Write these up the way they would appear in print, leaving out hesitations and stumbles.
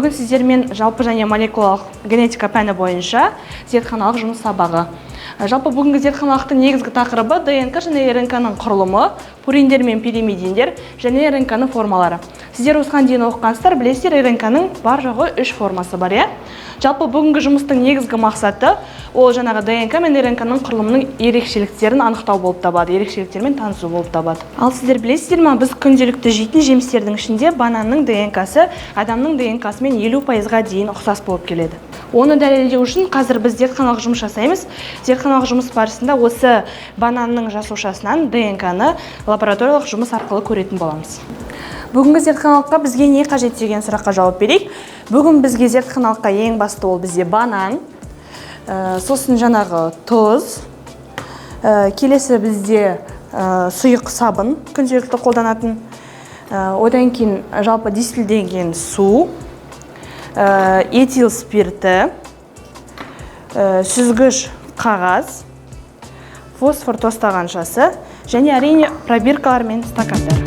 Бүгін сіздермен жалпы және молекулалық генетика пәні бойынша зертханалық жұмыс сабағы. Жалпы бүгінгі зертханалықтың негізгі тақырыбы ДНК және РНК-ның құрылымы, пуриндер мен пиримидиндер және РНК-ның формалары. Сіздер осыған дейін оқығансыздар, білесіздер, РНК-ның бар жоғы 3 формасы бар, иә? Жалпы бүгінгі жұмыстың негізгі мақсаты ол жаңағы ДНК мен РНК-ның құрылымының ерекшеліктерін анықтау болып табады, ерекшеліктермен танысу болып табады. Ал сіздер білесіздер ме, біз күнделікті жейтін жемістердің ішінде бананның ДНК-сы адамның ДНК-сымен 50%-ға дейін ұқсас болып келеді. Оны дәлелдеу үшін қазір біз зертханалық жұмыс жасаймыз. Зертханалық жұмыс барысында осы бананның жасушасынан ДНК-ны лабораториялық жұмыс арқылы көретін боламыз. Бүгінгі зертханалыққа бізге не қажет деген сұраққа жауап берейік. Бүгін бізге зертханалыққа ең басты ол бізде банан, сосын жаңағы тұз, келесі бізде сұйық сабын күнделікті қолданатын, одан кейін жалпы дистилденген су, этил спирті, сүзгіш қағаз, фосфор тостағаншасы және әрине пробиркалар мен стакандар.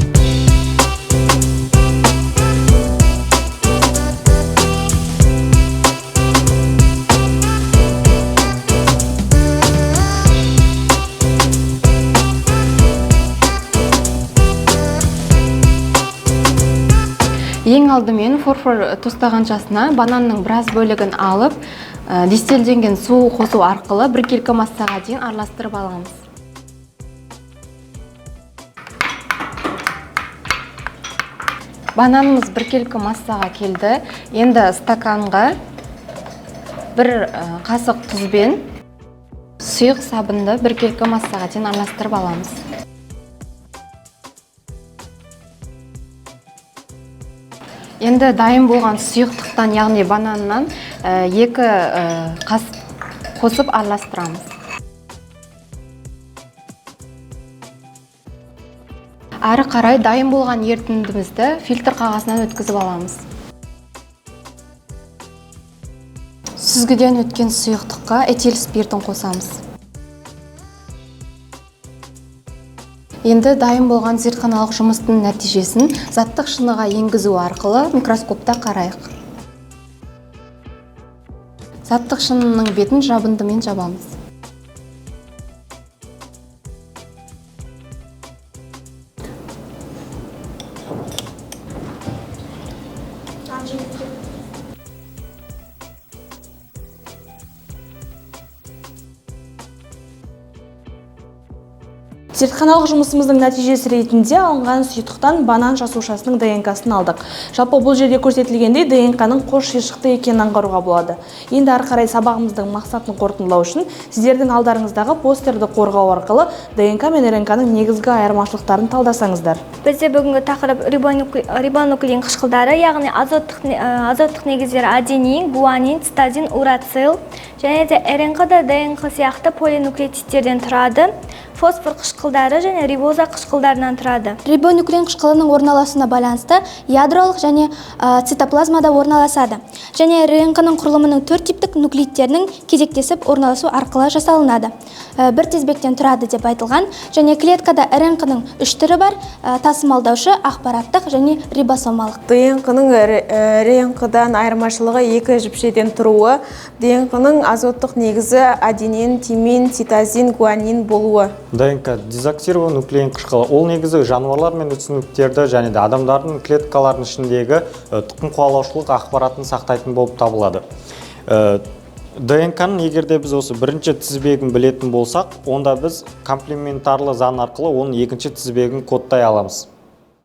Ең алдымен фосфор тостағаншасына бананның біраз бөлігін алып, дистилденген су қосу арқылы біркелкі массаға дейін араластырып аламыз. Бананымыз біркелкі массаға келді. Енді стаканға бір қасық тұзбен сұйық сабынды біркелкі массаға дейін араластырып аламыз. Енді дайын болған сұйықтықтан, яғни бананнан 2 қасық қосып араластырамыз. Ары қарай дайын болған ерітіндімізді фильтр қағазынан өткізіп аламыз. Сүзгіден өткен сұйықтыққа этил спиртін қосамыз. Енді дайын болған зертханалық жұмыстың нәтижесін заттық шыныға енгізу арқылы микроскопта қарайық. Заттық шынының бетін жабындымен жабамыз. Зертханалық жұмысымыздың нәтижесі ретінде алынған сұйықтықтан банан жасушасының ДНК-сын алдық. Жалпы бұл жерде көрсетілгендей ДНК-ның қос шиыршықты екенін аңғаруға болады. Енді ары қарай сабағымыздың мақсатын қорытындылау үшін сіздердің алдарыңыздағы постерді қорғау арқылы ДНК мен РНК-ның негізгі айырмашылықтарын талдасаңыздар. Бізде бүгінгі тақырып рибонуклеин қышқылдары, яғни азоттық негіздері аденин, гуанин, цитозин, урацил және де РНК-да ДНК сияқты полинуклеотидтерден тұрады. Фосфор қышқылдары және рибоза қышқылдарынан тұрады. Рибонуклеин қышқылының орналасуына байланысты ядролық және цитоплазмада орналасады. Және РНК-ның құрылымының 4 типтік нуклеидтерінің кезектесіп орналасу арқылы жасалынады. Бір тізбектен тұрады деп айтылған, және клеткада РНК-ның 3 түрі бар: тасымалдаушы, ақпараттық және рибосомалық. ДНК-ның РНК-дан айырмашылығы 2 жіпшеден тұруы, ДНК-ның азоттық негізі аденин, тимин, цитозин, гуанин болуы. ДНК дезоктирован нуклеин қышқылы. Ол негізі жануарлар мен өсімдіктерді және де адамдардың клеткаларының ішіндегі тұқым қуалаушылық ақпаратын сақтайтын болып табылады. ДНК-ның егерде біз осы бірінші тізбегін білетін болсақ, онда біз комплементарлы заң арқылы оның екінші тізбегін кодтай аламыз.